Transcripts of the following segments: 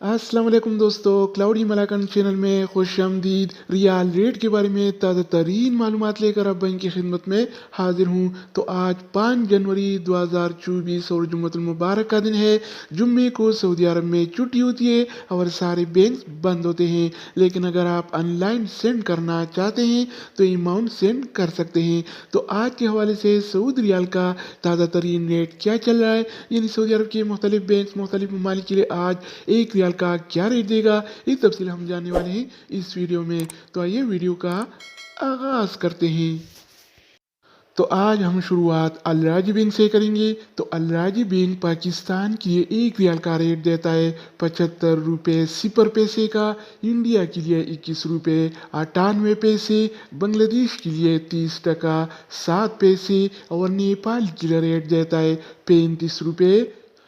अस्सलाम वालेकुम दोस्तों, क्लाउडी मलाकन चैनल में खुश आमदीद। रियाल रेट के बारे में ताज़ा तरीन मालूमात लेकर अब बैंक की खिदमत में हाजिर हूँ। तो आज 5 जनवरी 2024 और जुम्मतुल मुबारक का दिन है। जुम्मे को सऊदी अरब में छुट्टी होती है और सारे बैंक बंद होते हैं। लेकिन अगर आप ऑनलाइन सेंड करना चाहते हैं तो अमाउंट सेंड कर सकते हैं। तो आज के हवाले से सऊदी रियाल का ताज़ा तरीन रेट क्या चल रहा है, यानी सऊदी अरब के मुख्तलिफ बैंक मुख्तलिफ ममालिक के लिए आज एक रियाल का क्या रेट देगा, इस तफसील हम जानने वाले हैं इस वीडियो में। तो आइए वीडियो का आगाज करते हैं। तो आज हम शुरुआत अल राजी बैंक से करेंगे। तो अल राजी बैंक पाकिस्तान के लिए एक रियाल का रेट देता है 75 रुपये 0 पैसे का, इंडिया के लिए 21 रुपये 98 पैसे, बांग्लादेश के लिए 30 टका 7 पैसे और नेपाल के लिए रेट देता है 35 रुपये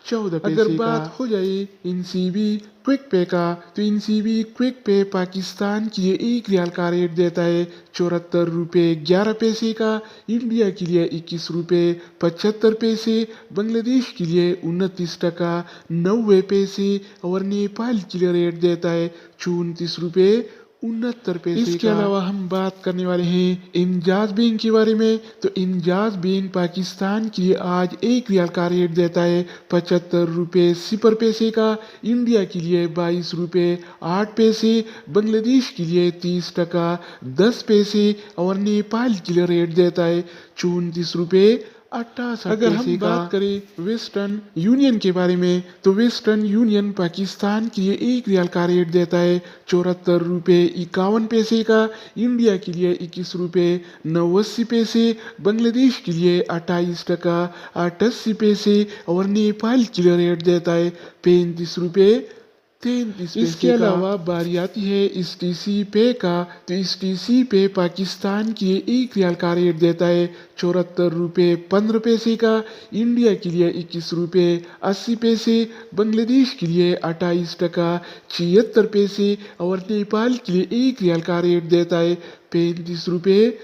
14 पैसे। अगर बात हो जाए इनसीबी क्विक पे का, तो इनसीबी क्विक पे पाकिस्तान के लिए एक रियाल का रेट देता है 74 रुपये 11 पैसे का, इंडिया के लिए 21 रुपये 75 पैसे, बांग्लादेश के लिए 29 टका 90 पैसे और नेपाल के लिए रेट देता है 34 रुपये 69 पैसे। इसके अलावा हम बात करने वाले हैं इंजाज बैंक के बारे में। तो इंजाज बैंक पाकिस्तान के लिए आज एक रियाल का रेट देता है 75 रुपये 0 पैसे का, इंडिया के लिए 22 रुपये 8 पैसे, बांग्लादेश के लिए 30 टका 10 पैसे और नेपाल के लिए रेट देता है 34 रुपये 68। अगर हम बात करें वेस्टर्न यूनियन के बारे में, तो वेस्टर्न यूनियन पाकिस्तान के लिए एक रियाल का रेट देता है 74 रुपये 51 पैसे का, इंडिया के लिए 21 रुपये 89 पैसे, बांग्लादेश के लिए 28 टका 88 पैसे और नेपाल के लिए रेट देता है 35 रुपये 33 पैसे। इसके अलावा बारी आती है STC पे का। तो STC पे पाकिस्तान के लिए एक रियाल का रेट देता है 74 रुपये 15 पैसे का, इंडिया के लिए 21 रुपये 80 पैसे, बांग्लादेश के लिए 28 टका 76 पैसे और नेपाल के लिए एक रियाल का रेट देता है 35 रुपये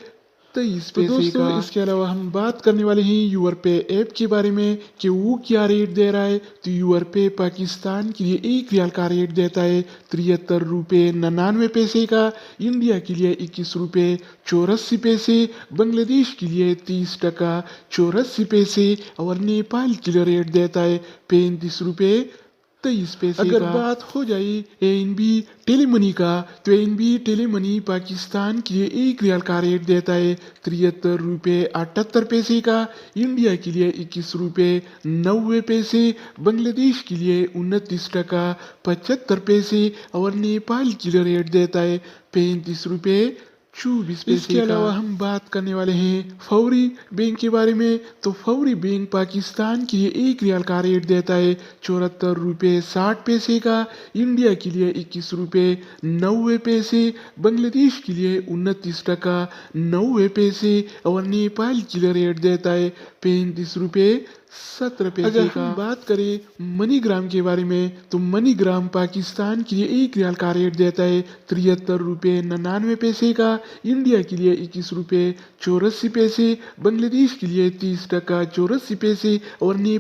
23 पैसे का। इसके अलावा हम बात करने वाले हैं यूर पे ऐप के बारे में कि वो क्या रेट दे रहा है। तो यूर पे पाकिस्तान के लिए एक रियाल का रेट देता है 73 रुपये 99 पैसे का, इंडिया के लिए 21 रुपये 84 पैसे, बांग्लादेश के लिए 30 टका 84 पैसे और नेपाल के लिए रेट देता है 35 रुपये 23 पैसे। अगर बात हो जाए ANB टेलीमनी का, तो ANB टेलीमनी पाकिस्तान के लिए एक रियाल का रेट देता है 73 रुपये 78 पैसे का, इंडिया के लिए 21 रुपये 90 पैसे, बांग्लादेश के लिए 29 टका 75 पैसे और नेपाल के लिए रेट देता है 35 रुपये 24 पैसे। इसके अलावा हम बात करने वाले हैं फौरी बैंक के बारे में। तो फौरी बैंक पाकिस्तान के लिए एक रियाल का रेट देता है 74 रुपये 60 पैसे का, इंडिया के लिए 21 रुपये 90 पैसे, बांग्लादेश के लिए 29 टका 90 पैसे और नेपाल के लिए रेट देता है 35 रुपये 17 पैसे। अगर हम बात करें मनीग्राम के बारे में, तो मनीग्राम पाकिस्तान के लिए एक रियाल का रेट देता है 73 रुपये 99 पैसे का, इंडिया के लिए 21 रुपये 84 पैसे, बांग्लादेश के लिए 30 टका 84 पैसे और नेपाल